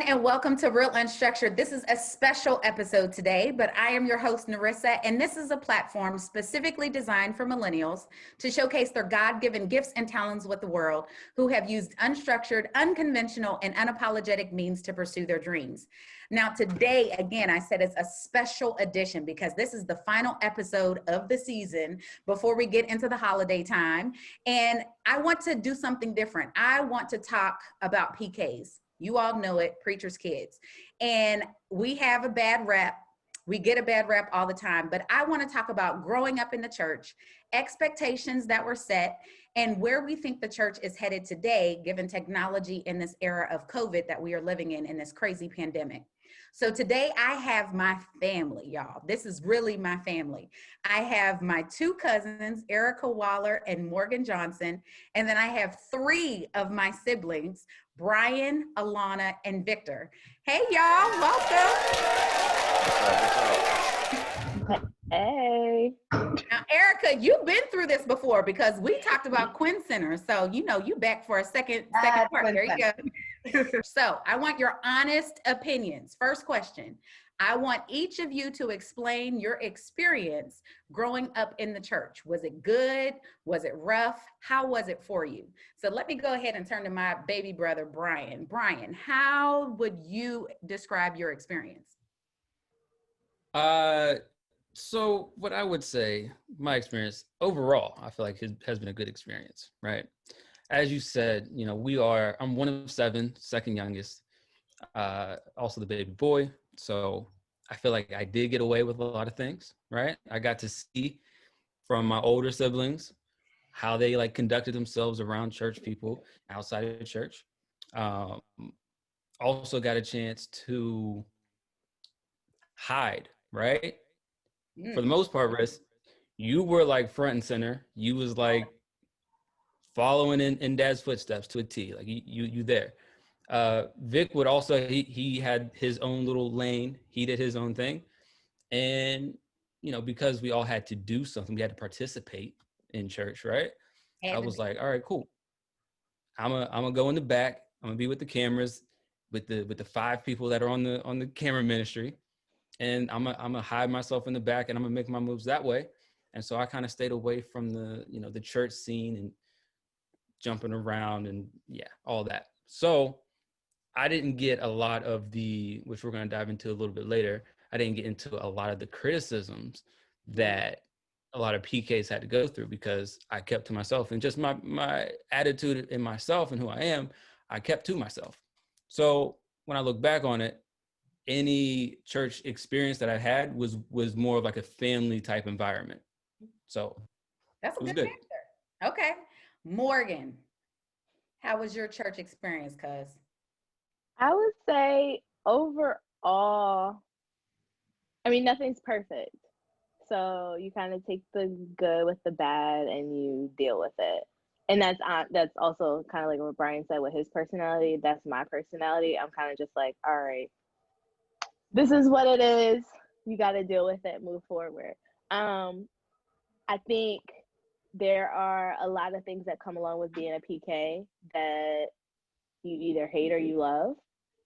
and welcome to Real Unstructured. This is a special episode today, but I am your host, Narissa, and this is a platform specifically designed for millennials to showcase their God-given gifts and talents with the world who have used unstructured, unconventional, and unapologetic means to pursue their dreams. Now, today, again, I said it's a special edition because this is the final episode of the season before we get into the holiday time, and I want to do something different. I want to talk about PKs. You all know it, preacher's kids. And we have a bad rep. We get a bad rep all the time, but I want to talk about growing up in the church, expectations that were set, and where we think the church is headed today, given technology in this era of COVID that we are living in this crazy pandemic. So today I have my family, y'all. This is really my family. I have my two cousins, Erica Waller and Morgan Johnson, and then I have three of my siblings, Brian, Alana, and Victor. Hey, y'all, welcome. Hey. Now, Erica, you've been through this before because we talked about Quinn Center. So, you back for a second part. There you go. So I want your honest opinions. First question. I want each of you to explain your experience growing up in the church. Was it good? Was it rough? How was it for you? So let me go ahead and turn to my baby brother, Brian. Brian, how would you describe your experience? So what I would say, my experience overall, I feel like it has been a good experience, right? As you said, I'm one of seven, second youngest, also the baby boy. So I feel like I did get away with a lot of things, right? I got to see from my older siblings how they conducted themselves around church people outside of church. Also got a chance to hide, right? For the most part, Riss, you were front and center. You was following in dad's footsteps to a T. You there. Vic would also, he had his own little lane. He did his own thing. And, because we all had to do something, we had to participate in church, right? I was like, all right, cool. I'm gonna go in the back. I'm gonna be with the cameras, with the five people that are on the camera ministry. And I'm gonna hide myself in the back and I'm gonna make my moves that way. And so I kind of stayed away from the church scene and jumping around and all that. So I didn't get a lot of which we're going to dive into a little bit later. I didn't get into a lot of the criticisms that a lot of PKs had to go through because I kept to myself, and just my attitude in myself and who I am, I kept to myself. So when I look back on it, any church experience that I had was more of a family type environment. So that's a good answer. Okay. Morgan, how was your church experience, cuz? I would say overall, nothing's perfect. So you kind of take the good with the bad and you deal with it. And that's also kind of like what Brian said with his personality. That's my personality. I'm kind of just all right, this is what it is. You got to deal with it, move forward. I think there are a lot of things that come along with being a PK that you either hate or you love,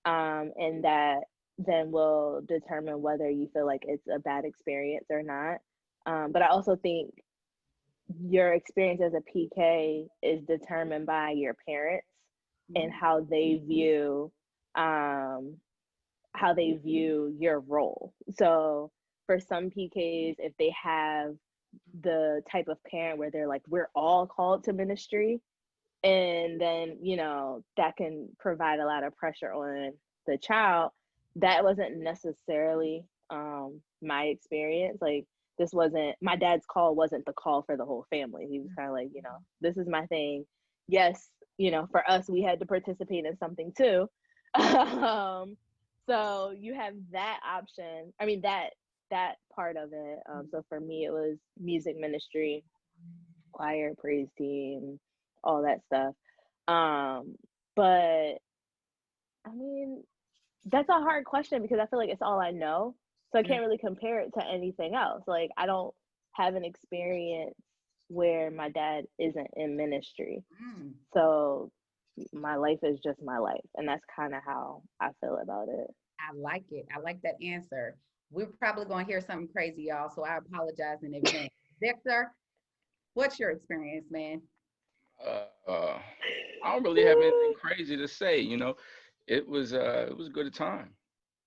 and that then will determine whether you feel like it's a bad experience or not. But I also think your experience as a PK is determined by your parents and how they view your role. So for some PKs, if they have the type of parent where they're we're all called to ministry, and then that can provide a lot of pressure on the child. That wasn't necessarily my experience. This wasn't, my dad's call wasn't the call for the whole family. He was kind of this is my thing. Yes, for us, we had to participate in something too. So you have that option. That part of it. So for me, it was music ministry, choir, praise team, all that stuff. But that's a hard question because I feel like it's all I know. So I can't really compare it to anything else. I don't have an experience where my dad isn't in ministry. So my life is just my life. And that's kind of how I feel about it. I like it. I like that answer. We're probably going to hear something crazy, y'all, so I apologize in advance. Victor, what's your experience, man? I don't really have anything crazy to say. It was a good time.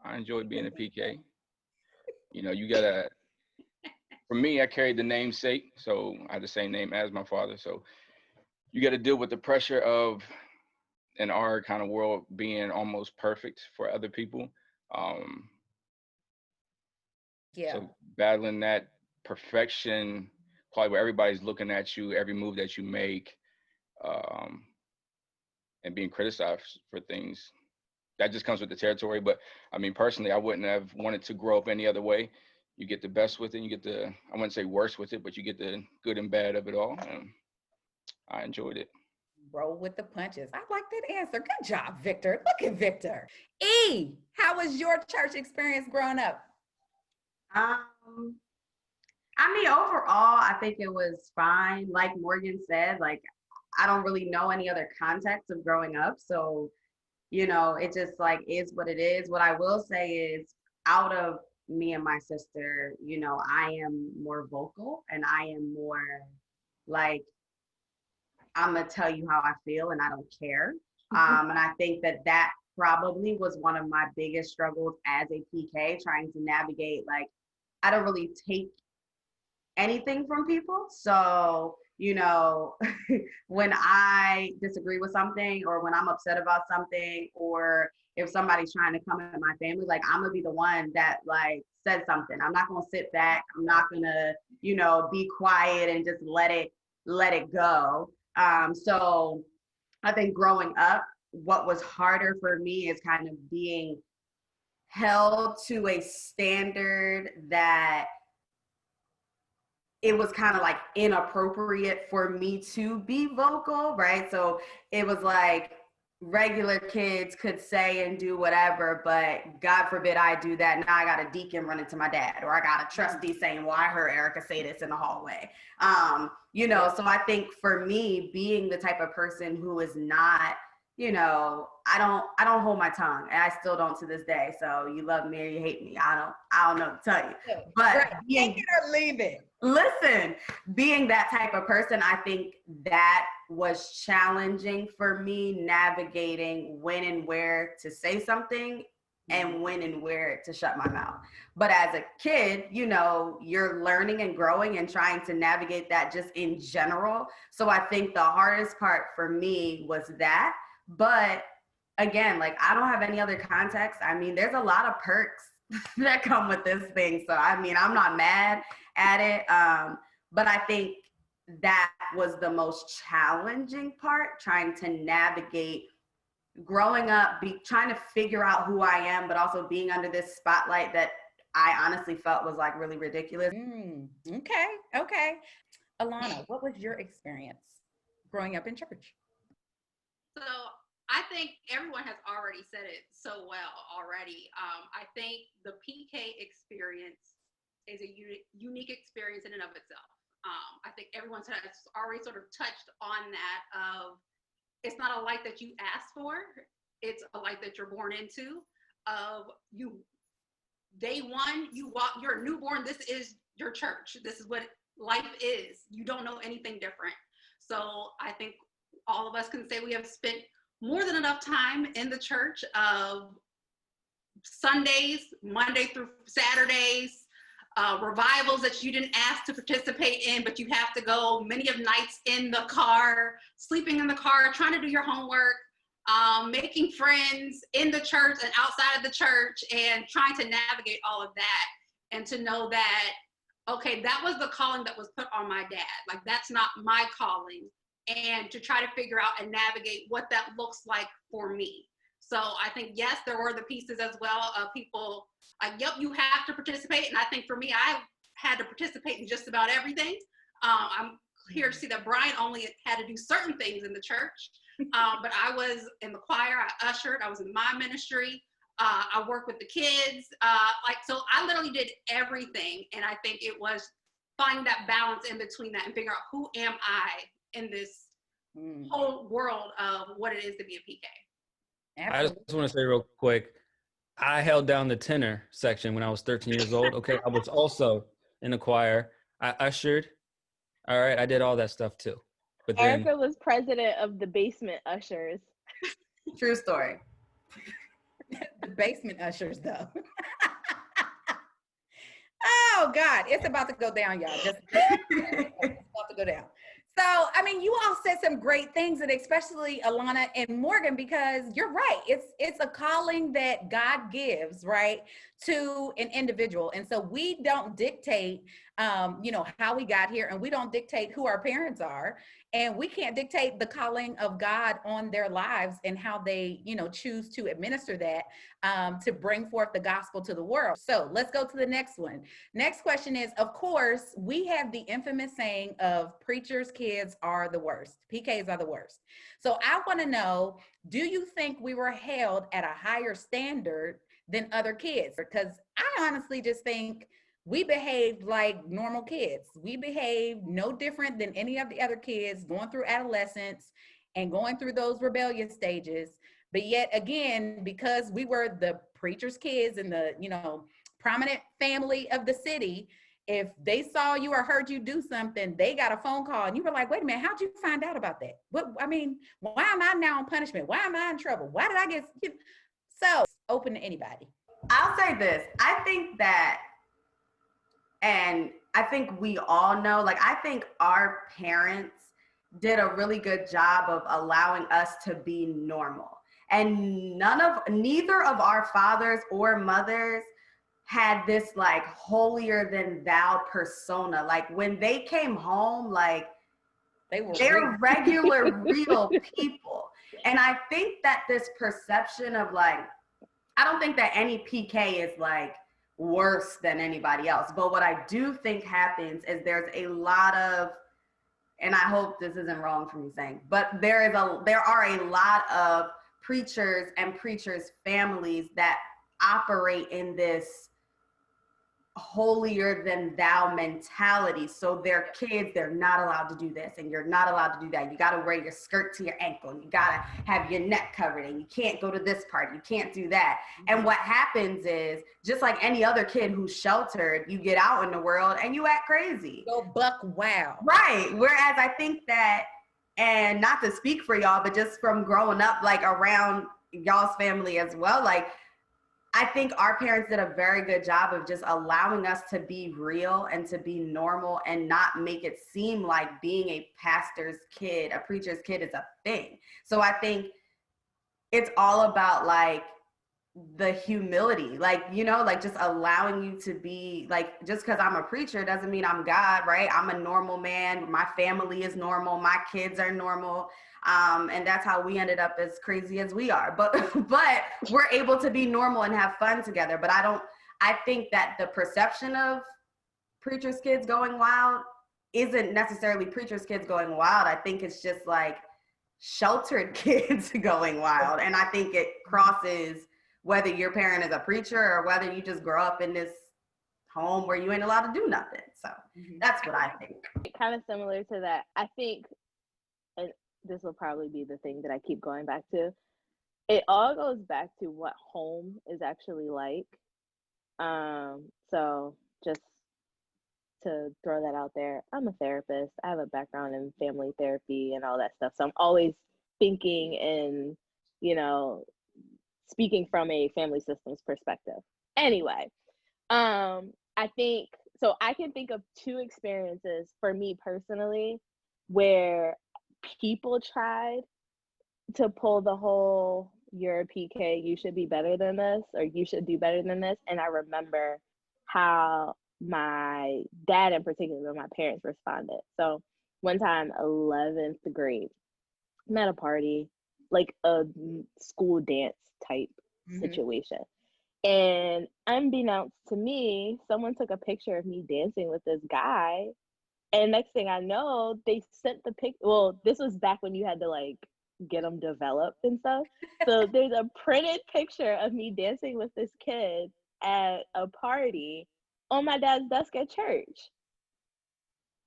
I enjoyed being a PK. You gotta. For me, I carried the namesake, so I had the same name as my father. So you got to deal with the pressure of in our kind of world being almost perfect for other people. Um, Yeah. so battling that perfection, probably where everybody's looking at you, every move that you make, um, and being criticized for things. That just comes with the territory. But I mean, personally, I wouldn't have wanted to grow up any other way. You get the best with it, you get the, I wouldn't say worse with it, but you get the good and bad of it all. And I enjoyed it. Roll with the punches. I like that answer. Good job, Victor. Look at Victor. E, how was your church experience growing up? Um, I mean, overall, I think it was fine. Like Morgan said, like I don't really know any other context of growing up, so it just like is what it is. What I will say is, out of me and my sister, I am more vocal and I am more like I'm gonna tell you how I feel and I don't care. And I think that probably was one of my biggest struggles as a PK, trying to navigate like I don't really take anything from people. So, when I disagree with something or when I'm upset about something or if somebody's trying to come at my family, like I'm gonna be the one that like says something. I'm not gonna sit back. I'm not gonna, be quiet and just let it go. So I think growing up, what was harder for me is kind of being held to a standard that it was kind of like inappropriate for me to be vocal, right? So it was like regular kids could say and do whatever, but God forbid I do that. Now I got a deacon running to my dad, or I got a trustee saying, well, I heard Erica say this in the hallway. So I think for me, being the type of person who is not, I don't hold my tongue, and I still don't to this day. So you love me or you hate me. I don't know what to tell you. But right. Take it or leave it. Listen, being that type of person, I think that was challenging for me, navigating when and where to say something and when and where to shut my mouth. But as a kid, you're learning and growing and trying to navigate that just in general. So I think the hardest part for me was that. But again, like I don't have any other context. I mean, there's a lot of perks that come with this thing. So I mean, I'm not mad at it. But I think that was the most challenging part, trying to navigate growing up, trying to figure out who I am, but also being under this spotlight that I honestly felt was like really ridiculous. Okay. Alana, what was your experience growing up in church? So I think everyone has already said it so well already. I think the PK experience is a unique experience in and of itself. I think everyone has already sort of touched on that of it's not a life that you asked for. It's a life that you're born into. Of you, day one, you're a newborn. This is your church. This is what life is. You don't know anything different. So I think all of us can say we have spent more than enough time in the church of Sundays, Monday through Saturdays, revivals that you didn't ask to participate in, but you have to go, many of nights in the car, sleeping in the car, trying to do your homework, making friends in the church and outside of the church, and trying to navigate all of that. And to know that, okay, that was the calling that was put on my dad. Like, that's not my calling. And to try to figure out and navigate what that looks like for me. So I think, yes, there were the pieces as well of people like, yep, you have to participate. And I think for me, I had to participate in just about everything. I'm here to see that Brian only had to do certain things in the church. But I was in the choir, I ushered, I was in my ministry. I worked with the kids. So I literally did everything. And I think it was finding that balance in between that and figuring out who am I in this whole world of what it is to be a PK. I just want to say real quick, I held down the tenor section when I was 13 years old. Okay, I was also in the choir. I ushered. All right, I did all that stuff too. But then Erica was president of the basement ushers. True story. The basement ushers, though. Oh God, it's about to go down, y'all. Just it's about to go down. So, I mean, you all said some great things, and especially Alana and Morgan, because you're right. It's a calling that God gives, right, to an individual, and so we don't dictate, how we got here, and we don't dictate who our parents are, and we can't dictate the calling of God on their lives and how they, choose to administer that to bring forth the gospel to the world. So let's go to the next one. Next question is, of course, we have the infamous saying of preachers' kids are the worst. PKs are the worst. So I want to know, do you think we were held at a higher standard than other kids? Because I honestly just think we behaved like normal kids. We behaved no different than any of the other kids going through adolescence and going through those rebellious stages. But yet again, because we were the preacher's kids and the, prominent family of the city, if they saw you or heard you do something, they got a phone call and you were like, wait a minute, how'd you find out about that? Why am I now on punishment? Why am I in trouble? Why did I get, so open to anybody. I'll say this. I think that, and I think we all know, I think our parents did a really good job of allowing us to be normal. And neither of our fathers or mothers had this holier than thou persona. When they came home, they're regular, real people. And I think that this perception of I don't think that any PK is worse than anybody else. But what I do think happens is there's a lot of, and I hope this isn't wrong for me saying, but there are a lot of preachers and preachers' families that operate in this holier than thou mentality. So their kids, they're not allowed to do this and you're not allowed to do that. You got to wear your skirt to your ankle and you got to have your neck covered and you can't go to this party. You can't do that. And what happens is, just like any other kid who's sheltered, you get out in the world and you act crazy. Go buck wow. Right. Whereas I think that, and not to speak for y'all, but just from growing up around y'all's family as well, I think our parents did a very good job of just allowing us to be real and to be normal and not make it seem like being a pastor's kid, a preacher's kid is a thing. So I think it's all about the humility, just allowing you to be just because I'm a preacher doesn't mean I'm God, right? I'm a normal man. My family is normal. My kids are normal. And that's how we ended up as crazy as we are. But we're able to be normal and have fun together. But I think that the perception of preacher's kids going wild isn't necessarily preacher's kids going wild. I think it's just sheltered kids going wild. And I think it crosses whether your parent is a preacher or whether you just grow up in this home where you ain't allowed to do nothing. So that's what I think. Kind of similar to that. I think, and this will probably be the thing that I keep going back to, it all goes back to what home is actually like. So just to throw that out there, I'm a therapist. I have a background in family therapy and all that stuff. So I'm always thinking and, speaking from a family systems perspective. Anyway, I think, so I can think of two experiences for me personally where people tried to pull the whole, you're a PK, you should be better than this, or you should do better than this. And I remember how my dad in particular, my parents responded. So one time, 11th grade, I'm at a party, a school dance type situation. And unbeknownst to me, someone took a picture of me dancing with this guy. And next thing I know, they sent the pic. Well, this was back when you had to get them developed and stuff. So there's a printed picture of me dancing with this kid at a party on my dad's desk at church.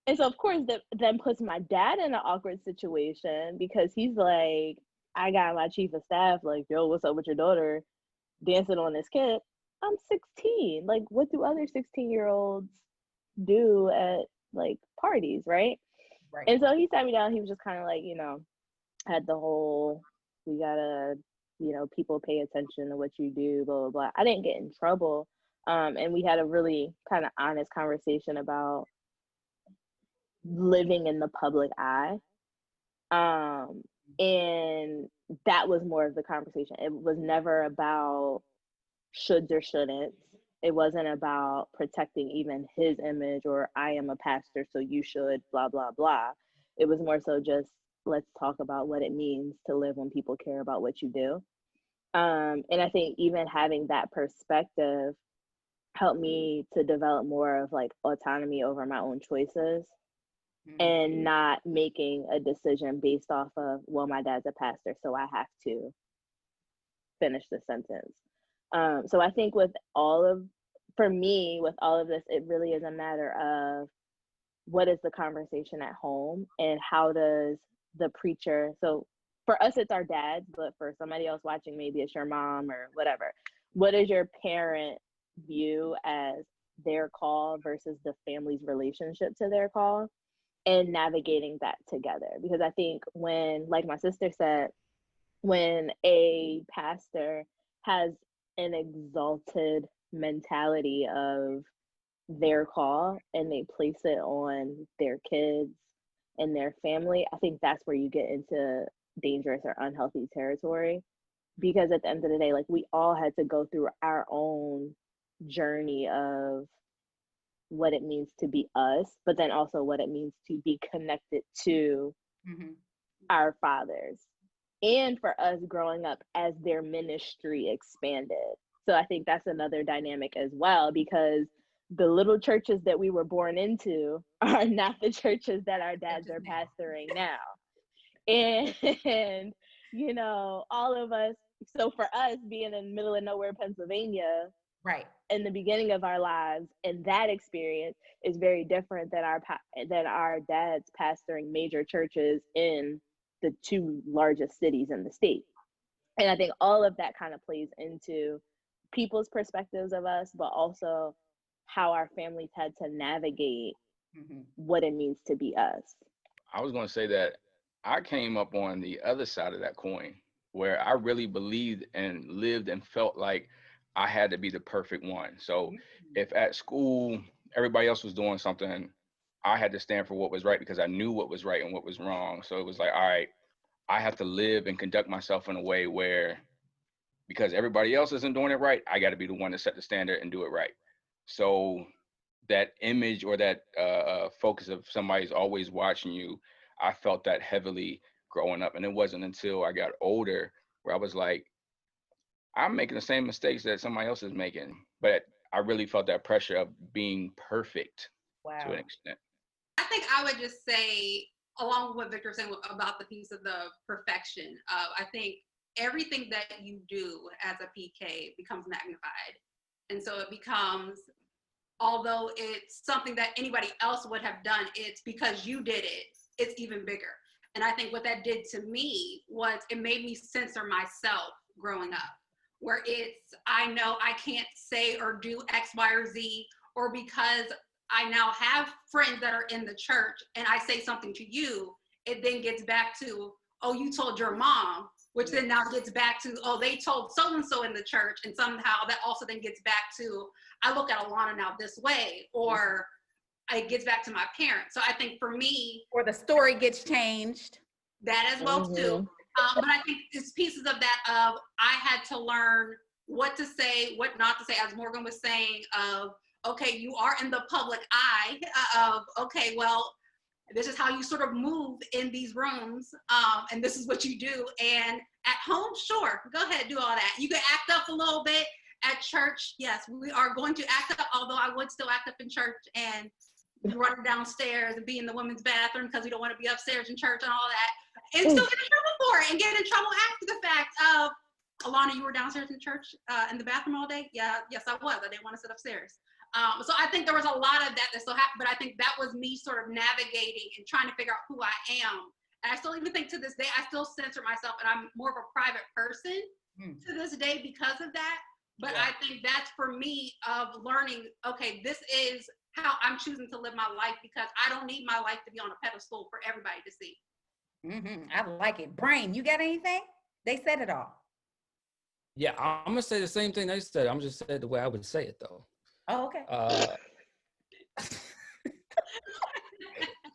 And so, of course, that then puts my dad in an awkward situation because he's like, I got my chief of staff, like, yo, what's up with your daughter dancing on this kid? I'm 16. Like, what do other 16-year-olds do at like parties, right? Right. And so he sat me down. He was just kind of like, had the whole, we gotta, people pay attention to what you do, blah, blah, blah. I didn't get in trouble. And we had a really kind of honest conversation about living in the public eye. And that was more of the conversation. It was never about shoulds or shouldn'ts. It wasn't about protecting even his image or I am a pastor, so you should, blah, blah, blah. It was more so just, let's talk about what it means to live when people care about what you do. And I think even having that perspective helped me to develop more of like autonomy over my own choices and not making a decision based off of, well, my dad's a pastor, so I have to finish the sentence. So I think for me, with all of this, it really is a matter of what is the conversation at home and how does the preacher, so for us, it's our dads, but for somebody else watching, maybe it's your mom or whatever. What does your parent view as their call versus the family's relationship to their call, and navigating that together? Because I think when, like my sister said, when a pastor has an exalted mentality of their call and they place it on their kids and their family, I think that's where you get into dangerous or unhealthy territory. Because at the end of the day, like, we all had to go through our own journey of what it means to be us, but then also what it means to be connected to our fathers, and for us growing up as their ministry expanded. So I think that's another dynamic as well, because the little churches that we were born into are not the churches that our dads are pastoring now. And, all of us, so for us being in the middle of nowhere, Pennsylvania, Right. in the beginning of our lives, and that experience is very different than our dads pastoring major churches in the two largest cities in the state. And I think all of that kind of plays into people's perspectives of us, but also how our families had to navigate what it means to be us. I was going to say that I came up on the other side of that coin, where I really believed and lived and felt like I had to be the perfect one. So if at school everybody else was doing something, I had to stand for what was right because I knew what was right and what was wrong. So it was like, all right, I have to live and conduct myself in a way where, because everybody else isn't doing it right, I got to be the one to set the standard and do it right. So that image or that focus of somebody's always watching you, I felt that heavily growing up. And it wasn't until I got older where I was like, I'm making the same mistakes that somebody else is making. But I really felt that pressure of being perfect to an extent. I think I would just say, along with what Victor was saying about the piece of the perfection, I think everything that you do as a PK becomes magnified. And so it becomes, although it's something that anybody else would have done, it's because you did it, it's even bigger. And I think what that did to me was it made me censor myself growing up, where it's, I know I can't say or do X, Y, or Z, or because I now have friends that are in the church and I say something to you, it then gets back to, oh, you told your mom, which then now gets back to, oh, they told so-and-so in the church, and somehow that also then gets back to, I look at Alana now this way, or it gets back to my parents. So I think for me, Or the story gets changed. that as well too. But I think it's pieces of that of, I had to learn what to say, what not to say, as Morgan was saying, of, okay, you are in the public eye of, okay, well, this is how you sort of move in these rooms, and this is what you do. And at home, sure, go ahead, do all that. You can act up a little bit. At church, yes, we are going to act up, although I would still act up in church and run downstairs and be in the women's bathroom because we don't want to be upstairs in church and all that, and still get in trouble for it and get in trouble after the fact of, Alana, you were downstairs in church in the bathroom all day? Yeah, yes, I was. I didn't want to sit upstairs. So I think there was a lot of that still happened, but I think that was me sort of navigating and trying to figure out who I am. And I still even think to this day, I still censor myself, and I'm more of a private person to this day because of that. But I think that's for me of learning, okay, this is how I'm choosing to live my life, because I don't need my life to be on a pedestal for everybody to see. I like it. Brain, you got anything? They said it all. Yeah, I'm gonna say the same thing they said. I'm just saying the way I would say it though. Oh, okay.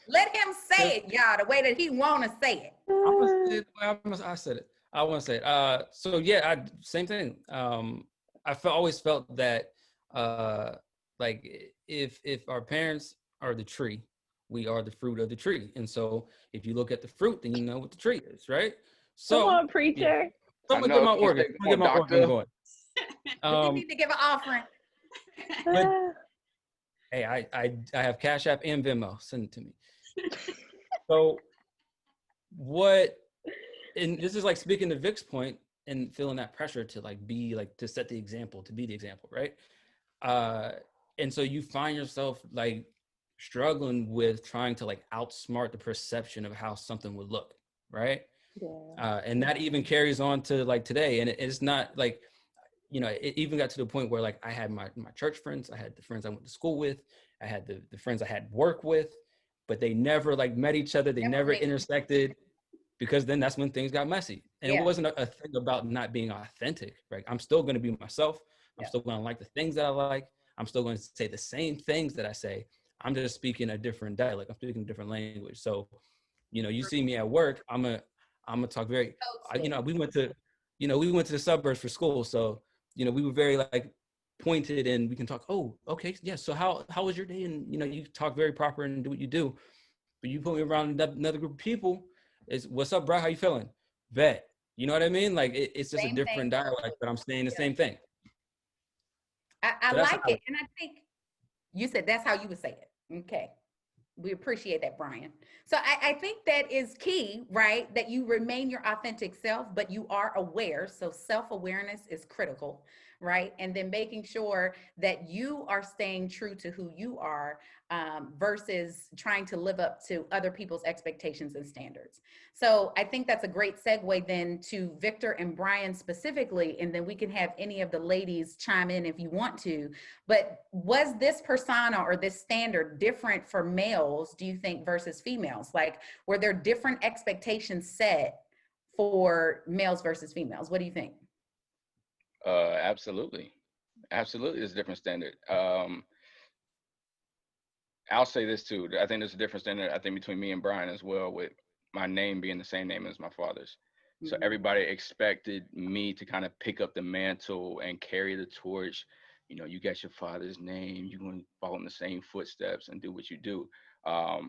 Let him say it, y'all, the way that he want to say it. I'm gonna say it the way I said it. I want to say it. So yeah, same thing. I always felt that like if our parents are the tree, we are the fruit of the tree. And so if you look at the fruit, then you know what the tree is, right? So Come on, preacher. Yeah. So I'm gonna get my organ. I'm gonna get my organ going. You need to give an offering. But hey, I have Cash App and Venmo. Send it to me. So and this is like speaking to Vic's point and feeling that pressure to like be like to set the example, to be the example, right? And so you find yourself like struggling with trying to like outsmart the perception of how something would look, right? Yeah. And that even carries on to like today. And it's not like, you know, it even got to the point where like I had my church friends, I had the friends I went to school with, I had the friends I had work with, but they never like met each other. They never intersected, because then that's when things got messy. And it wasn't a thing about not being authentic, right? I'm still going to be myself. I'm still going to like the things that I like. I'm still going to say the same things that I say. I'm just speaking a different dialect. I'm speaking a different language. So, you know, you see me at work, I'm gonna talk very, you know, we went to the suburbs for school. So, you know, we were very like pointed, and we can talk, oh, okay. Yeah. So how was your day? And, you know, you talk very proper and do what you do, but you put me around another group of people, is what's up, bro? How you feeling? Vet. You know what I mean? Like it's just a different dialect, but I'm saying the same thing. I like it. And I think you said that's how you would say it. Okay. We appreciate that, Brian. So I think that is key, right? That you remain your authentic self, but you are aware. So self-awareness is critical, right? And then making sure that you are staying true to who you are versus trying to live up to other people's expectations and standards. So I think that's a great segue then to Victor and Brian specifically, and then we can have any of the ladies chime in if you want to. But was this persona or this standard different for males, do you think, versus females? Like, were there different expectations set for males versus females? What do you think? Absolutely. Absolutely, it's a different standard. I'll say this too. I think there's a different standard, I think, between me and Brian as well, with my name being the same name as my father's. So everybody expected me to kind of pick up the mantle and carry the torch. You know, you got your father's name, you're going to follow in the same footsteps and do what you do. But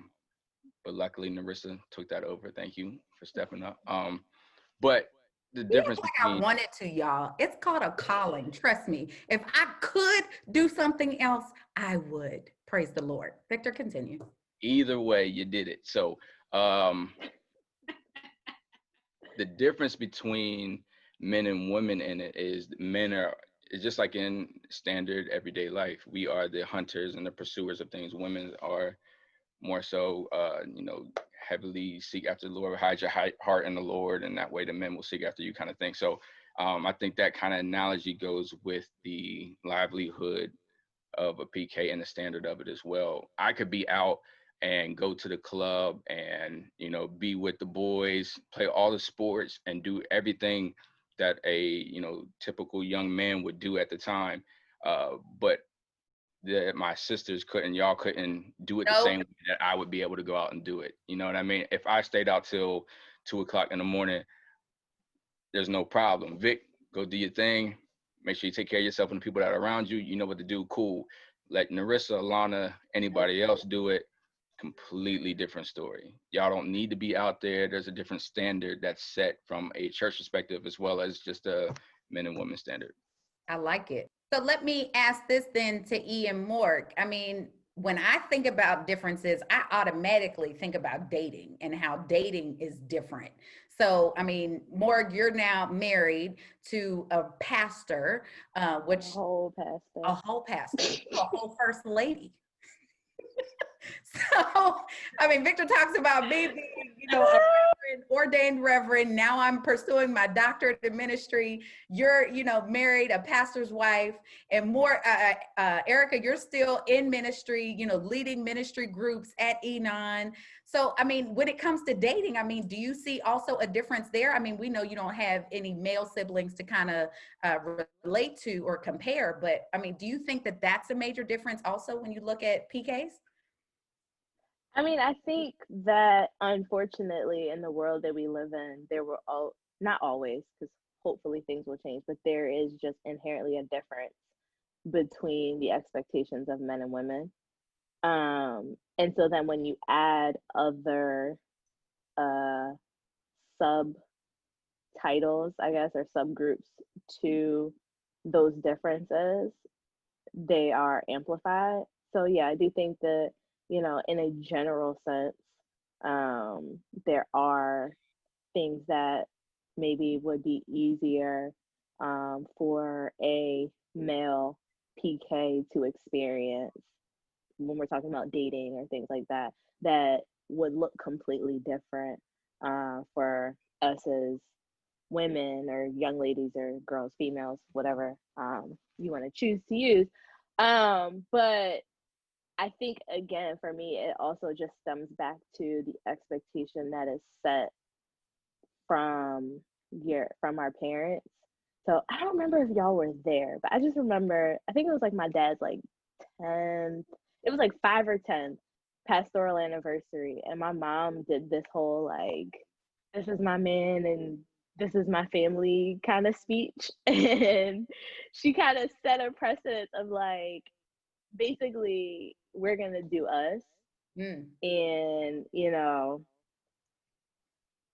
luckily, Narissa took that over. Thank you for stepping up. But the difference between, I wanted to, y'all. It's called a calling. Trust me. If I could do something else, I would. Praise the Lord. Victor, continue. Either way, you did it. So the difference between men and women in it is men are, it's just like in standard everyday life. We are the hunters and the pursuers of things. Women are more so, you know, heavily seek after the Lord, hide your heart in the Lord, and that way the men will seek after you, kind of thing. So I think that kind of analogy goes with the livelihood of a PK and the standard of it as well. I could be out and go to the club and, you know, be with the boys, play all the sports and do everything that a, you know, typical young man would do at the time. But my sisters couldn't, y'all couldn't do it the same way that I would be able to go out and do it. You know what I mean? If I stayed out till 2:00 in the morning, there's no problem. Vic, go do your thing. Make sure you take care of yourself and the people that are around you. You know what to do. Cool. Let Narissa, Alana, anybody else do it. Completely different story. Y'all don't need to be out there. There's a different standard that's set from a church perspective as well as just a men and women standard. I like it. So let me ask this then to E and Morg. I mean, when I think about differences, I automatically think about dating and how dating is different. So, I mean, Morg, you're now married to a pastor, which Whole pastor. a whole pastor, a whole first lady. So, I mean, Victor talks about me being, a reverend, ordained reverend. Now I'm pursuing my doctorate in ministry. You're, married, a pastor's wife, and more. Erica, you're still in ministry, leading ministry groups at Enon. So, I mean, when it comes to dating, I mean, do you see also a difference there? I mean, we know you don't have any male siblings to kind of relate to or compare, but I mean, do you think that that's a major difference also when you look at PKs? I mean, I think that unfortunately in the world that we live in, there were not always, because hopefully things will change, but there is just inherently a difference between the expectations of men and women. And so then when you add other subtitles, I guess, or subgroups to those differences, they are amplified. So yeah, I do think that, in a general sense, there are things that maybe would be easier for a male PK to experience when we're talking about dating or things like that, that would look completely different for us as women or young ladies or girls, females, whatever you want to choose to use. But I think, again, for me, it also just stems back to the expectation that is set from our parents. So I don't remember if y'all were there, but I just remember, I think it was like my dad's like 10th, it was like 5 or 10 pastoral anniversary. And my mom did this whole like, this is my man and this is my family kind of speech. And she kind of set a precedent of like, basically, we're going to do us. And,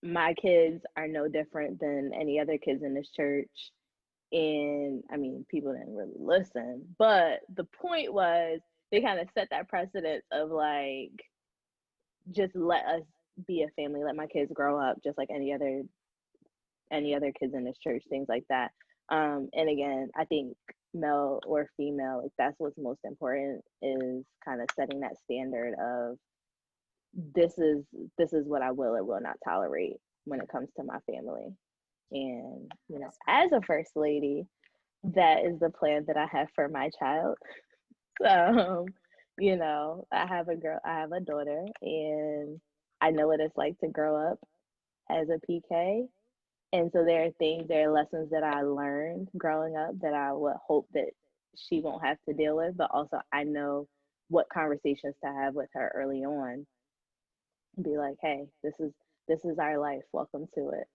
my kids are no different than any other kids in this church. And I mean, people didn't really listen, but the point was they kind of set that precedent of like, just let us be a family, let my kids grow up just like any other kids in this church, things like that. And again, I think male or female, like that's what's most important, is kind of setting that standard of this is what I will or will not tolerate when it comes to my family. And as a first lady, that is the plan that I have for my child. So I have a daughter, and I know what it's like to grow up as a PK. And so there are lessons that I learned growing up that I would hope that she won't have to deal with, but also I know what conversations to have with her early on. Be like, hey, this is our life. Welcome to it.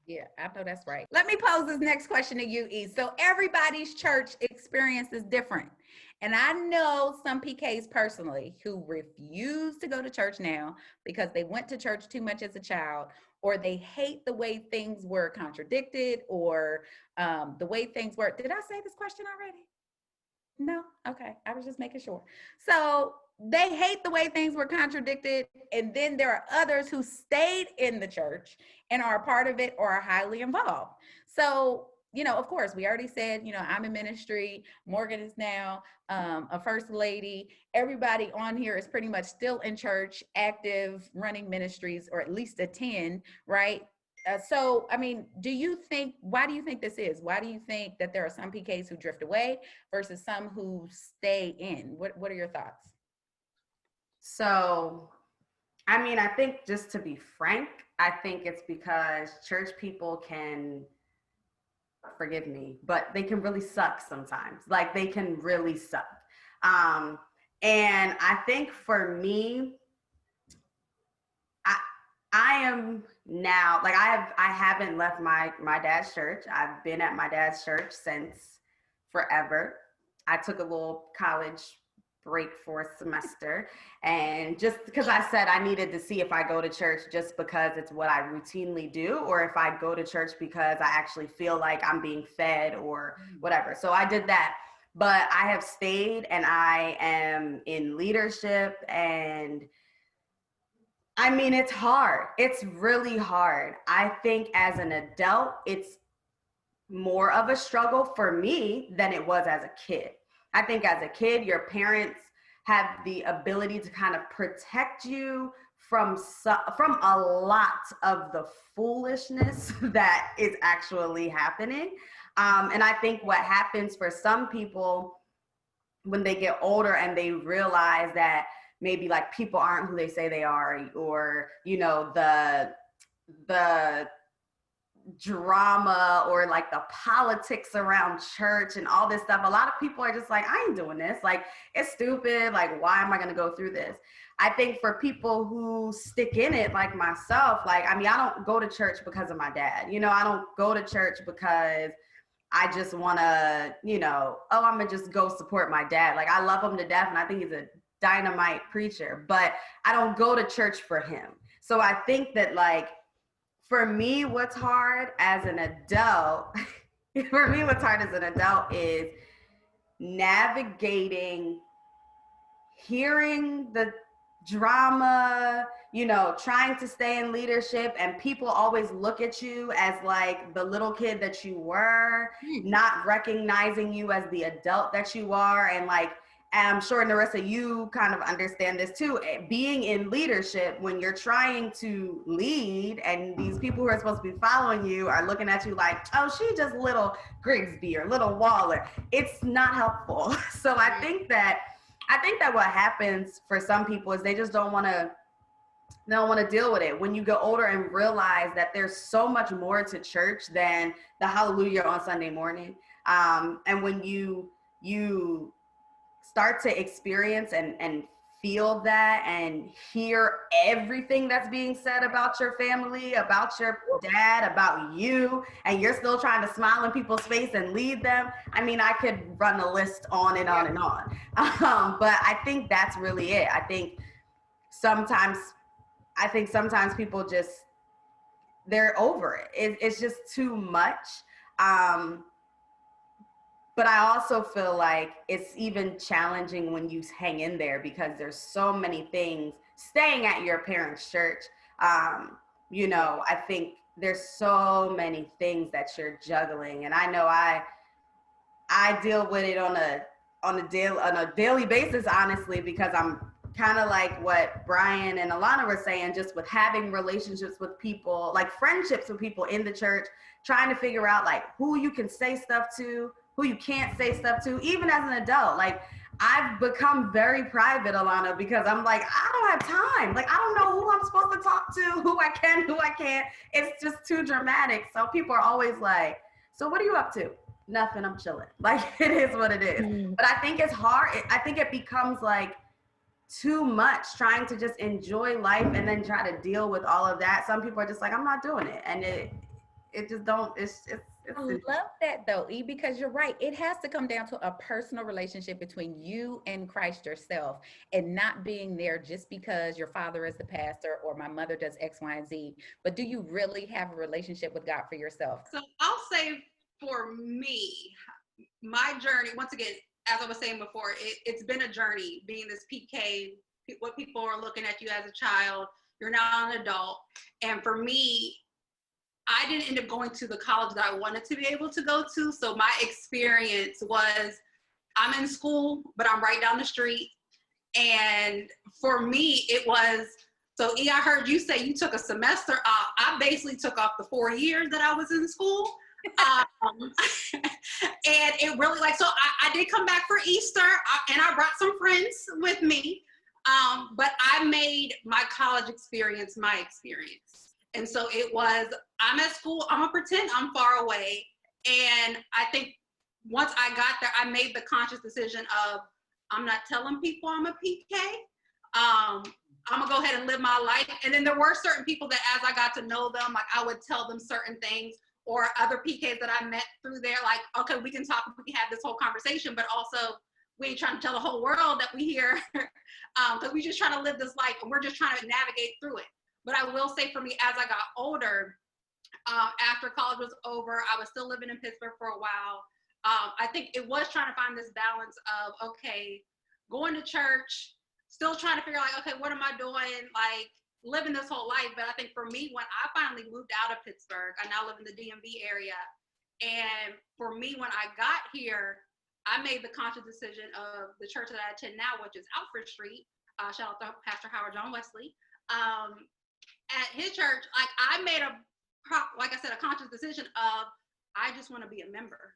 Yeah, I know that's right. Let me pose this next question to you, E. So everybody's church experience is different. And I know some PKs personally who refuse to go to church now because they went to church too much as a child, or they hate the way things were contradicted, or the way things were. Did I say this question already? No? Okay, I was just making sure. So they hate the way things were contradicted. And then there are others who stayed in the church and are a part of it or are highly involved. So, of course, we already said, I'm in ministry. Morgan is now a first lady. Everybody on here is pretty much still in church, active, running ministries, or at least attend, right? So, I mean, why do you think this is? Why do you think that there are some PKs who drift away versus some who stay in? What are your thoughts? So, I mean, I think, just to be frank, I think it's because church people can, forgive me, but they can really suck sometimes. Like, they can really suck. And I think for me, I am now, like, I haven't left my dad's church. I've been at my dad's church since forever. I took a little college break for a semester, and just because I said I needed to see if I go to church just because it's what I routinely do, or if I go to church because I actually feel like I'm being fed or whatever. So I did that. but I have stayed and I am in leadership, and I mean, it's hard. It's really hard. I think as an adult, it's more of a struggle for me than it was as a kid. I think as a kid, your parents have the ability to kind of protect you from a lot of the foolishness that is actually happening. And I think what happens for some people when they get older and they realize that maybe like people aren't who they say they are, or you know, the drama or like the politics around church and all this stuff, a lot of people are just like, I ain't doing this, like it's stupid, like why am I going to go through this? I think for people who stick in it like myself, like I mean, I don't go to church because of my dad, you know, I don't go to church because I just want to, you know, oh, I'm gonna just go support my dad. Like I love him to death and I think he's a dynamite preacher, but I don't go to church for him. So I think that like for me, what's hard as an adult, for me, what's hard as an adult is navigating, hearing the drama, you know, trying to stay in leadership, and people always look at you as like the little kid that you were, not recognizing you as the adult that you are. And like, I'm sure Narissa, you kind of understand this too. Being in leadership, when you're trying to lead and these people who are supposed to be following you are looking at you like, oh, she just little Grigsby or little Waller, it's not helpful. So I think that what happens for some people is they just don't want to deal with it. When you get older and realize that there's so much more to church than the hallelujah on Sunday morning. And when you start to experience and feel that and hear everything that's being said about your family, about your dad, about you, and you're still trying to smile in people's face and lead them. I mean, I could run the list on and on and on. But I think that's really it. I think sometimes people just, they're over it. It's just too much. But I also feel like it's even challenging when you hang in there because there's so many things staying at your parents' church. You know, I think there's so many things that you're juggling. And I know I deal with it on a daily basis, honestly, because I'm kind of like what Brian and Alana were saying, just with having relationships with people, like friendships with people in the church, trying to figure out like who you can say stuff to, who you can't say stuff to, even as an adult. Like I've become very private, Alana, because I'm like, I don't have time. Like I don't know who I'm supposed to talk to, who I can, who I can't. It's just too dramatic. So people are always like, so what are you up to? Nothing, I'm chilling. Like it is what it is. But I think it's hard. I think it becomes like too much trying to just enjoy life and then try to deal with all of that. Some people are just like, I'm not doing it. And it just don't, I love that though, E, because you're right. It has to come down to a personal relationship between you and Christ yourself, and not being there just because your father is the pastor or my mother does X, Y, and Z. But do you really have a relationship with God for yourself? So I'll say for me, my journey, once again, as I was saying before, it's been a journey being this PK, what people are looking at you as a child, you're now an adult. And for me, I didn't end up going to the college that I wanted to be able to go to. So my experience was I'm in school, but I'm right down the street. And for me, it was, so E, I heard you say you took a semester off. I basically took off the 4 years that I was in school. And it really like, so I did come back for Easter and I brought some friends with me. But I made my college experience my experience. And so it was, I'm at school, I'm gonna pretend I'm far away. And I think once I got there, I made the conscious decision of, I'm not telling people I'm a PK. I'm gonna go ahead and live my life. And then there were certain people that as I got to know them, like I would tell them certain things, or other PKs that I met through there, like, okay, we can talk, we can have this whole conversation, but also we ain't trying to tell the whole world that we here, because we just trying to live this life and we're just trying to navigate through it. But I will say for me, as I got older, after college was over, I was still living in Pittsburgh for a while. I think it was trying to find this balance of, okay, going to church, still trying to figure out, like, okay, what am I doing? Like, living this whole life. But I think for me, when I finally moved out of Pittsburgh, I now live in the DMV area. And for me, when I got here, I made the conscious decision of the church that I attend now, which is Alfred Street. Shout out to Pastor Howard John Wesley. At his church, like I made like I said, a conscious decision of I just want to be a member.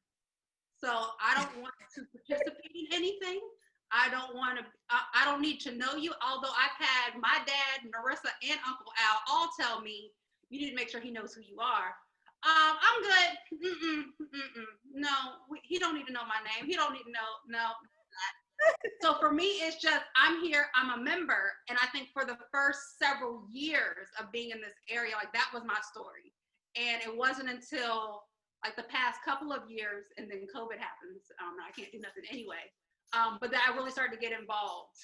So I don't want to participate in anything. I don't need to know you. Although I've had my dad, Narissa, and Uncle Al all tell me, you need to make sure he knows who you are. I'm good. No, he don't need to know my name. He don't need to know. No. So for me, it's just, I'm here, I'm a member. And I think for the first several years of being in this area, like that was my story. And it wasn't until like the past couple of years, and then COVID happens. I can't do nothing anyway. But that I really started to get involved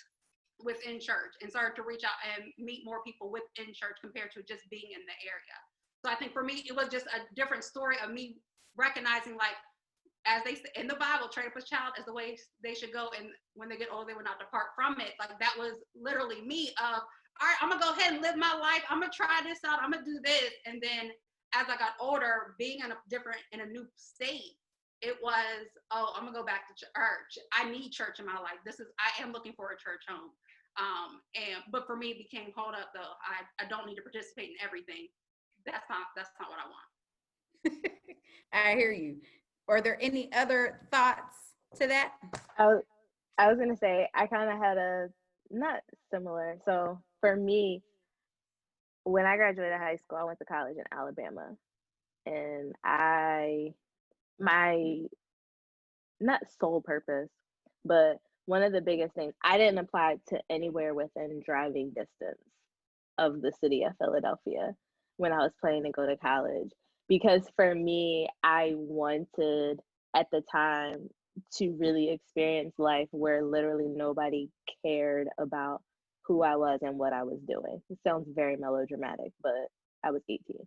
within church and started to reach out and meet more people within church compared to just being in the area. So I think for me, it was just a different story of me recognizing, like, as they say in the Bible, train up a child as the way they should go, and when they get older, they will not depart from it. Like that was literally me of, all right, I'm gonna go ahead and live my life. I'm gonna try this out. I'm gonna do this. And then as I got older, being in a new state, it was, oh, I'm gonna go back to church. I need church in my life. I am looking for a church home. But for me, it became, hold up though. I don't need to participate in everything. That's not what I want. I hear you. Are there any other thoughts to that? I was gonna say I kind of had a not similar. So for me, when I graduated high school, I went to college in Alabama, and my not sole purpose, but one of the biggest things, I didn't apply to anywhere within driving distance of the city of Philadelphia when I was planning to go to college. Because for me, I wanted at the time to really experience life where literally nobody cared about who I was and what I was doing. It sounds very melodramatic, but I was 18.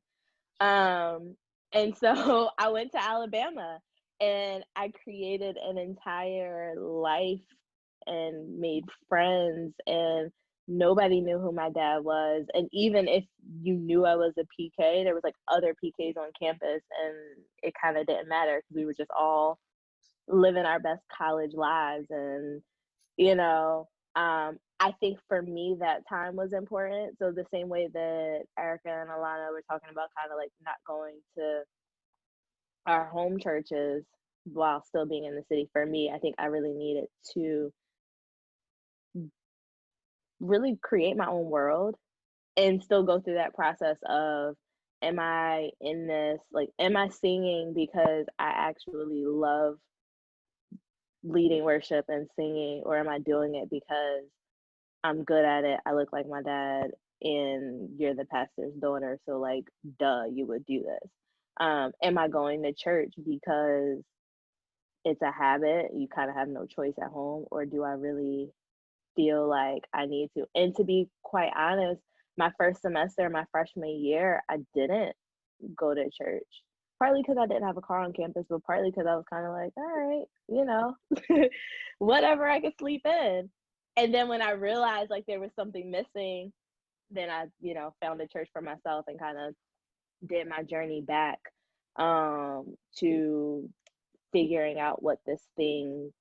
And so I went to Alabama and I created an entire life and made friends, and nobody knew who my dad was. And even if you knew I was a PK, there was like other PKs on campus, and it kind of didn't matter because we were just all living our best college lives. And I think for me that time was important. So the same way that Erica and Alana were talking about kind of like not going to our home churches while still being in the city, for me, I think I really needed to really create my own world and still go through that process of, am I in this, like, am I singing because I actually love leading worship and singing, or am I doing it because I'm good at it, I look like my dad, and you're the pastor's daughter, so like duh, you would do this. Am I going to church because it's a habit, you kind of have no choice at home, or do I really feel like I need to? And to be quite honest, my first semester, my freshman year, I didn't go to church. Partly because I didn't have a car on campus, but partly because I was kind of like, all right, whatever, I could sleep in. And then when I realized like there was something missing, then I, found a church for myself and kind of did my journey back to figuring out what this thing,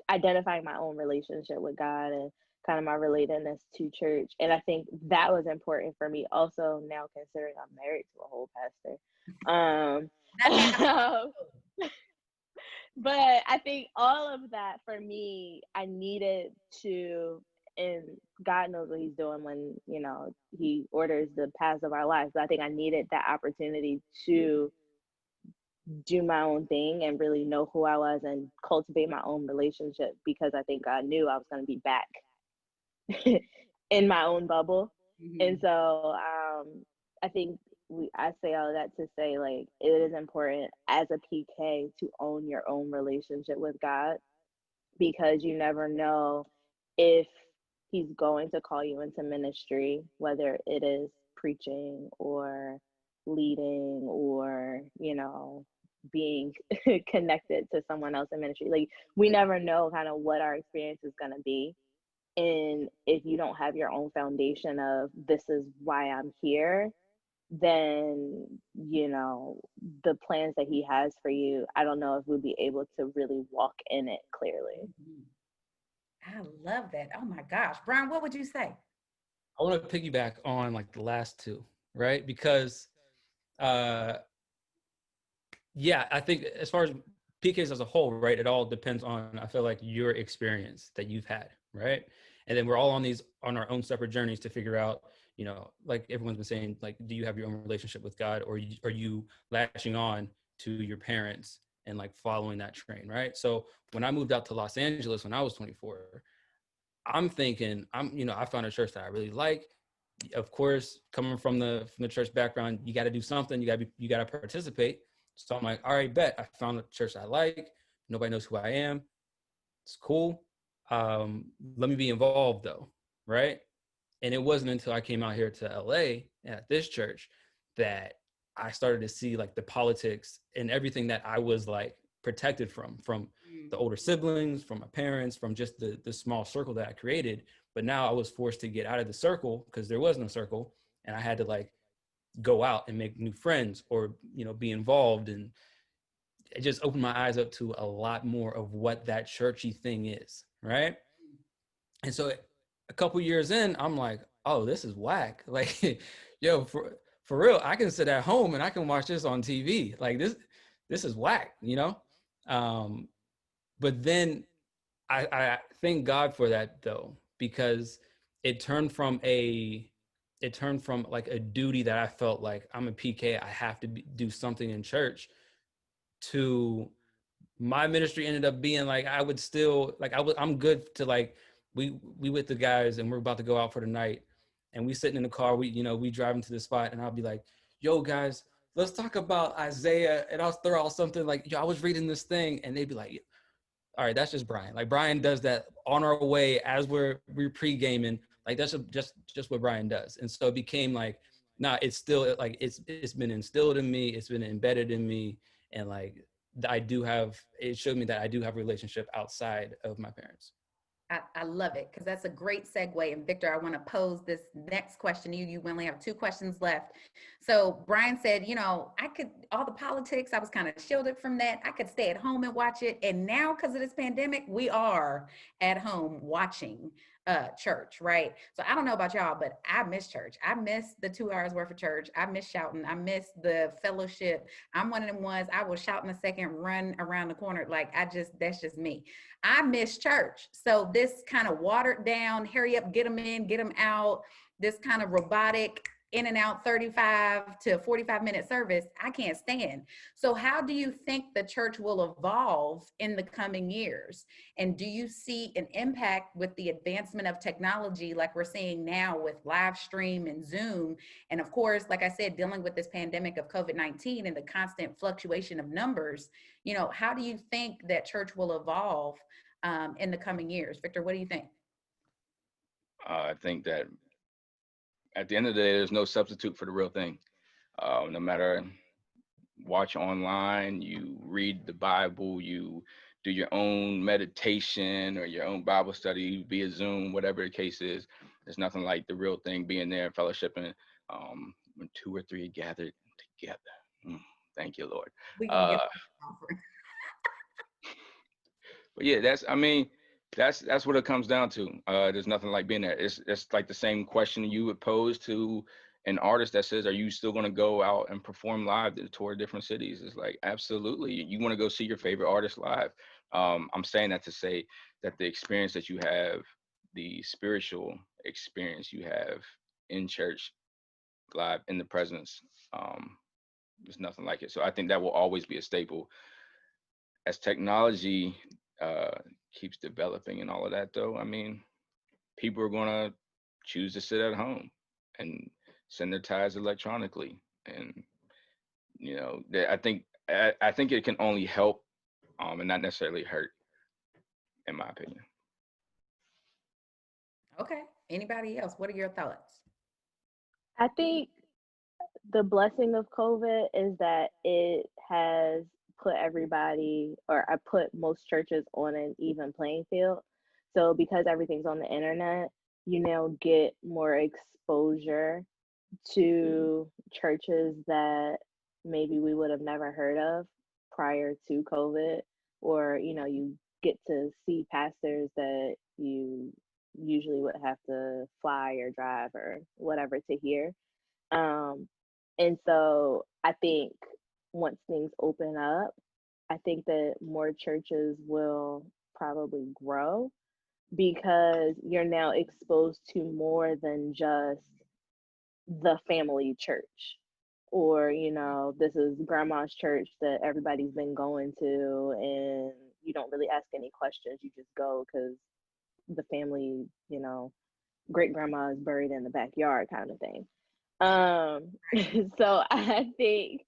identifying my own relationship with God and kind of my relatedness to church. And I think that was important for me also, now considering I'm married to a whole pastor. But I think all of that for me, I needed to, and God knows what he's doing when, he orders the paths of our lives. But I think I needed that opportunity to do my own thing and really know who I was and cultivate my own relationship, because I think God knew I was going to be back in my own bubble. Mm-hmm. And so I think I say all of that to say, like, it is important as a PK to own your own relationship with God, because you never know if he's going to call you into ministry, whether it is preaching or leading or, being connected to someone else in ministry. Like, we never know kind of what our experience is going to be. And if you don't have your own foundation of this is why I'm here, then, you know, the plans that he has for you, I don't know if we'll be able to really walk in it clearly. I love that. Oh my gosh. Brian, what would you say? I want to piggyback on like the last two, right? Because yeah, I think as far as PKs as a whole, right, it all depends on, I feel like, your experience that you've had, right? And then we're all on our own separate journeys to figure out, you know, like everyone's been saying, like, do you have your own relationship with God, or are you latching on to your parents and like following that train, right? So when I moved out to Los Angeles when I was 24, I'm thinking, I found a church that I really like. Of course, coming from the church background, you got to do something. You got to participate. So I'm like, all right, bet. I found a church I like. Nobody knows who I am. It's cool. Let me be involved though, right? And it wasn't until I came out here to LA at this church that I started to see like the politics and everything that I was like protected from the older siblings, from my parents, from just the small circle that I created. But now I was forced to get out of the circle because there was no circle, and I had to like go out and make new friends, or, you know, be involved. And it just opened my eyes up to a lot more of what that churchy thing is, right? And so a couple years in, I'm like, oh, this is whack. Like, yo, for real, I can sit at home and I can watch this on TV. Like, this is whack, you know? But then I thank God for that though, because it turned from like a duty that I felt like I'm a PK, I have to do something in church, to my ministry ended up being like, I would still like, I'm good to like, we with the guys and we're about to go out for the night, and we sitting in the car, we driving to the spot, and I'll be like, yo guys, let's talk about Isaiah, and I'll throw out something like, yo, I was reading this thing, and they'd be like, all right, that's just Brian. Like, Brian does that on our way as we're pre-gaming. Like, that's just what Brian does. And so it became like, nah, it's still like, it's been instilled in me, it's been embedded in me. And like, it showed me that I do have a relationship outside of my parents. I love it, because that's a great segue. And Victor, I want to pose this next question to you. You only have 2 questions left. So Brian said, all the politics, I was kind of shielded from that. I could stay at home and watch it. And now, because of this pandemic, we are at home watching church, right? So I don't know about y'all, but I miss church. I miss the 2 hours worth of church. I miss shouting. I miss the fellowship. I'm one of them ones, I will shout in a second, run around the corner. Like, that's just me. I miss church. So this kind of watered down, hurry up, get them in, get them out, this kind of robotic in and out 35 to 45-minute service, I can't stand. So how do you think the church will evolve in the coming years? And do you see an impact with the advancement of technology like we're seeing now with live stream and Zoom? And of course, like I said, dealing with this pandemic of COVID-19 and the constant fluctuation of numbers, how do you think that church will evolve in the coming years? Victor, what do you think? I think that at the end of the day, there's no substitute for the real thing. No matter, watch online, you read the Bible, you do your own meditation or your own Bible study via Zoom, whatever the case is. There's nothing like the real thing, being there, fellowshipping, when 2 or 3 are gathered together. Thank you, Lord. We gonna get the offering. But yeah, that's what it comes down to. There's nothing like being there. It's like the same question you would pose to an artist that says, are you still going to go out and perform live to tour different cities? It's like, absolutely. You want to go see your favorite artist live. I'm saying that to say that the experience that you have, the spiritual experience you have in church, live in the presence, there's nothing like it. So I think that will always be a staple. As technology keeps developing and all of that, though, people are going to choose to sit at home and send their ties electronically. And, I think it can only help and not necessarily hurt, in my opinion. Okay. Anybody else? What are your thoughts? I think the blessing of COVID is that it has put everybody, or I put most churches on an even playing field. So because everything's on the internet, you now get more exposure to churches that maybe we would have never heard of prior to COVID, or you get to see pastors that you usually would have to fly or drive or whatever to hear. And so I think once things open up, I think that more churches will probably grow because you're now exposed to more than just the family church, or this is grandma's church that everybody's been going to, and you don't really ask any questions, you just go because the family, great grandma is buried in the backyard kind of thing. So I think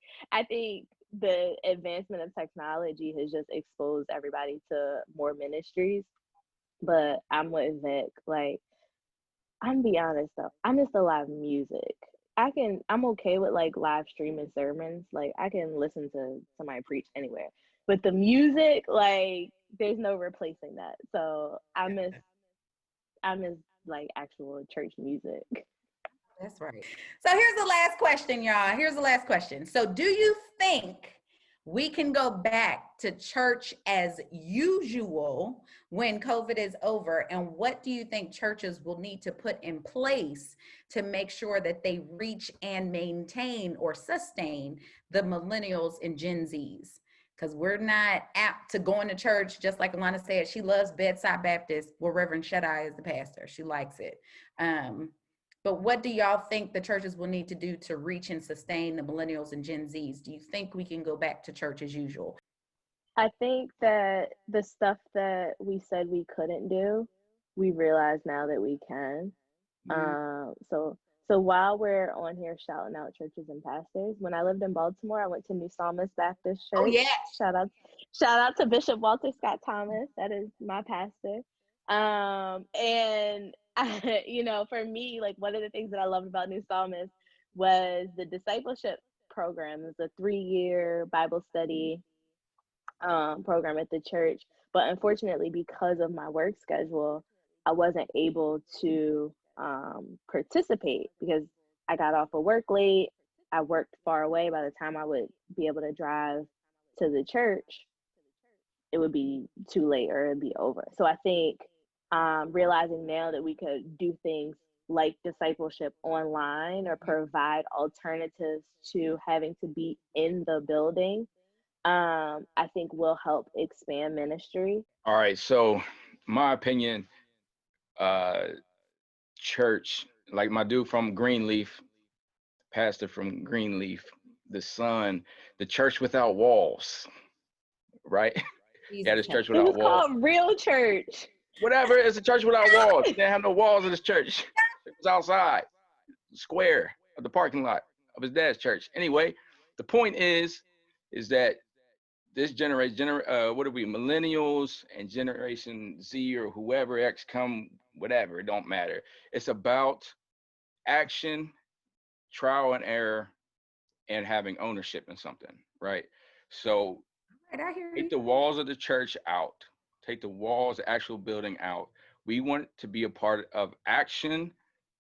the advancement of technology has just exposed everybody to more ministries. But I'm with Vic, like, I'm be honest though, I miss the live music. I'm okay with like live streaming sermons. Like I can listen to somebody preach anywhere. But the music, like there's no replacing that. So I miss like actual church music. That's right. So here's the last question, y'all. Here's the last question. So do you think we can go back to church as usual when COVID is over? And what do you think churches will need to put in place to make sure that they reach and maintain or sustain the millennials and Gen Zs? Because we're not apt to going to church, just like Alana said, she loves Bedside Baptist, where Reverend Shut-Eye is the pastor. She likes it. But what do y'all think the churches will need to do to reach and sustain the millennials and Gen Zs? Do you think we can go back to church as usual? I think that the stuff that we said we couldn't do, we realize now that we can. So while we're on here shouting out churches and pastors, when I lived in Baltimore, I went to New Psalmist Baptist Church. Oh, yeah. Shout out to Bishop Walter Scott Thomas. That is my pastor. And for me, like one of the things that I loved about New Psalmist was the discipleship program. It's a 3-year Bible study program at the church. But unfortunately, because of my work schedule, I wasn't able to participate because I got off of work late. I worked far away. By the time I would be able to drive to the church, it would be too late or it'd be over. So I think realizing now that we could do things like discipleship online or provide alternatives to having to be in the building, I think will help expand ministry. All right. So my opinion, church, like my dude from Greenleaf, pastor from Greenleaf, the son, the church without walls, right? Yeah, this church It without was walls. called Real Church. Whatever, it's a church without walls. They didn't have no walls in this church. It was outside, square of the parking lot of his dad's church. Anyway, the point is that this generation, what are we, millennials and Generation Z or whoever X come, whatever, it don't matter. It's about action, trial and error, and having ownership in something, right? So Right, I hear take you. the walls of the church out, take the walls, the actual building out. We want to be a part of action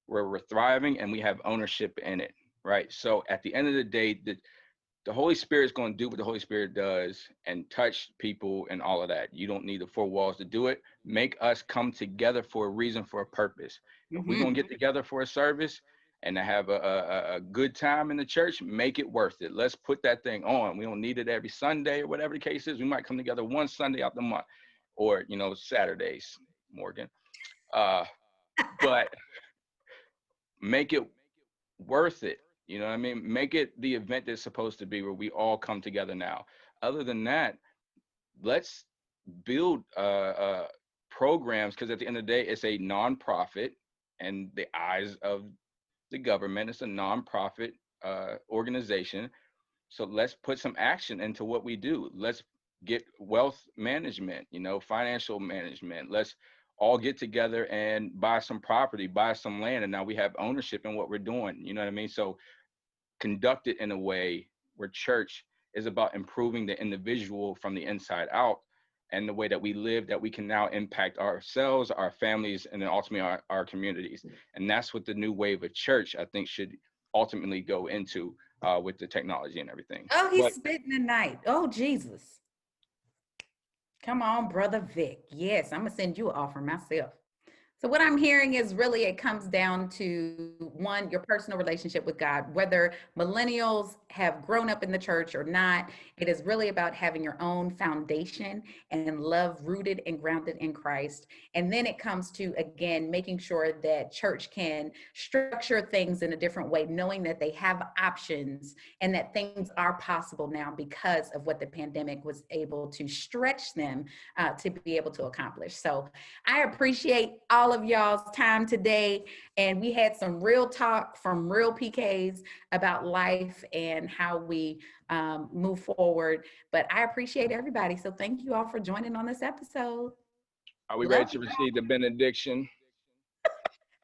where we're thriving and we have ownership in it, right? So at the end of the day, the Holy Spirit is going to do what the Holy Spirit does and touch people and all of that. You don't need the 4 walls to do it. Make us come together for a reason, for a purpose. If we're going to get together for a service and to have a good time in the church, make it worth it. Let's put that thing on. We don't need it every Sunday or whatever the case is. We might come together one Sunday out the month or, Saturdays, Morgan. But make it worth it. You know what I mean? Make it the event that's supposed to be where we all come together now. Other than that, let's build programs, because at the end of the day, it's a nonprofit and the eyes of the government. It's a nonprofit organization. So let's put some action into what we do. Let's get wealth management, financial management. Let's all get together and buy some property, buy some land, and now we have ownership in what we're doing. You know what I mean? So conduct it in a way where church is about improving the individual from the inside out, and the way that we live, that we can now impact ourselves, our families, and then ultimately our communities. And that's what the new wave of church, I think, should ultimately go into with the technology and everything. Oh, he's But spitting tonight. Oh, Jesus. Come on, Brother Vic. Yes, I'm going to send you an offer myself. So what I'm hearing is really it comes down to, one, your personal relationship with God, whether millennials have grown up in the church or not. It is really about having your own foundation and love rooted and grounded in Christ. And then it comes to, again, making sure that church can structure things in a different way, knowing that they have options and that things are possible now because of what the pandemic was able to stretch them to be able to accomplish. So I appreciate all of y'all's time today. And we had some real talk from real PKs about life and how we move forward. But I appreciate everybody. So thank you all for joining on this episode. are we Love ready to receive the benediction?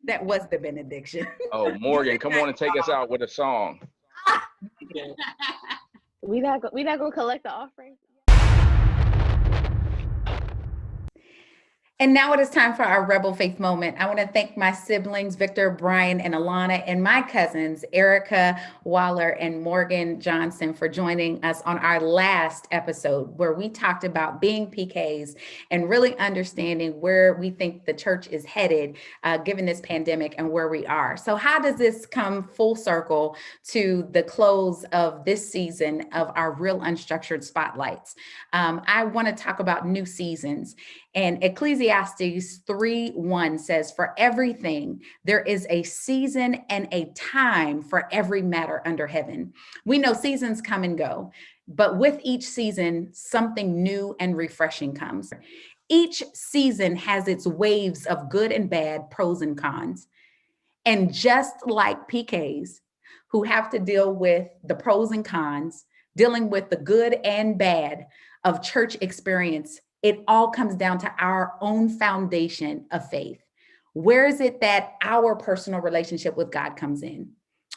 That was the benediction. Oh, Morgan, come on and take us out with a song. We not gonna collect the offering. And now it is time for our Rebel Faith moment. I want to thank my siblings, Victor, Brian, and Alana, and my cousins, Erica Waller and Morgan Johnson, for joining us on our last episode where we talked about being PKs and really understanding where we think the church is headed, given this pandemic and where we are. So how does this come full circle to the close of this season of our Real Unstructured Spotlights? I want to talk about new seasons. And Ecclesiastes 3:1 says, "For everything there is a season and a time for every matter under heaven." We know seasons come and go, but with each season, something new and refreshing comes. Each season has its waves of good and bad, pros and cons. And just like PKs who have to deal with the pros and cons, dealing with the good and bad of church experience, it all comes down to our own foundation of faith. Where is it that our personal relationship with God comes in?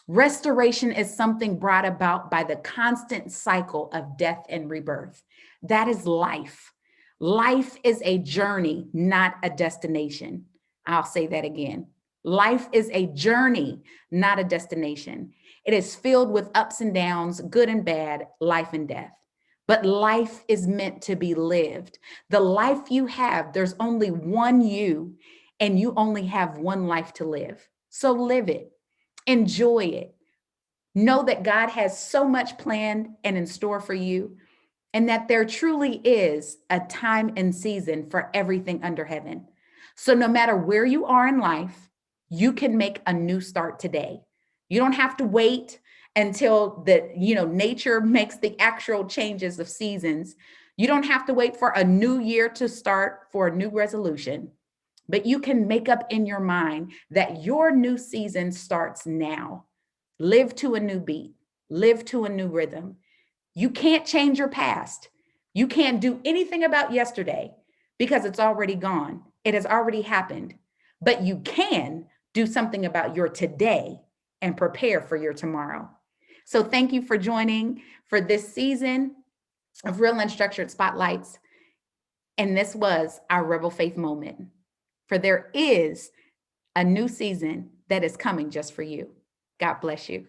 Restoration is something brought about by the constant cycle of death and rebirth. That is life. Life is a journey, not a destination. I'll say that again. Life is a journey, not a destination. It is filled with ups and downs, good and bad, life and death. But life is meant to be lived. The life you have, there's only one you, and you only have one life to live. So live it, enjoy it. Know that God has so much planned and in store for you, and that there truly is a time and season for everything under heaven. So no matter where you are in life, you can make a new start today. You don't have to wait until nature makes the actual changes of seasons. You don't have to wait for a new year to start for a new resolution, but you can make up in your mind that your new season starts now. Live to a new beat, live to a new rhythm. You can't change your past. You can't do anything about yesterday because it's already gone. It has already happened, but you can do something about your today and prepare for your tomorrow. So thank you for joining for this season of Real Unstructured Spotlights. And this was our Rebel Faith moment. For there is a new season that is coming just for you. God bless you.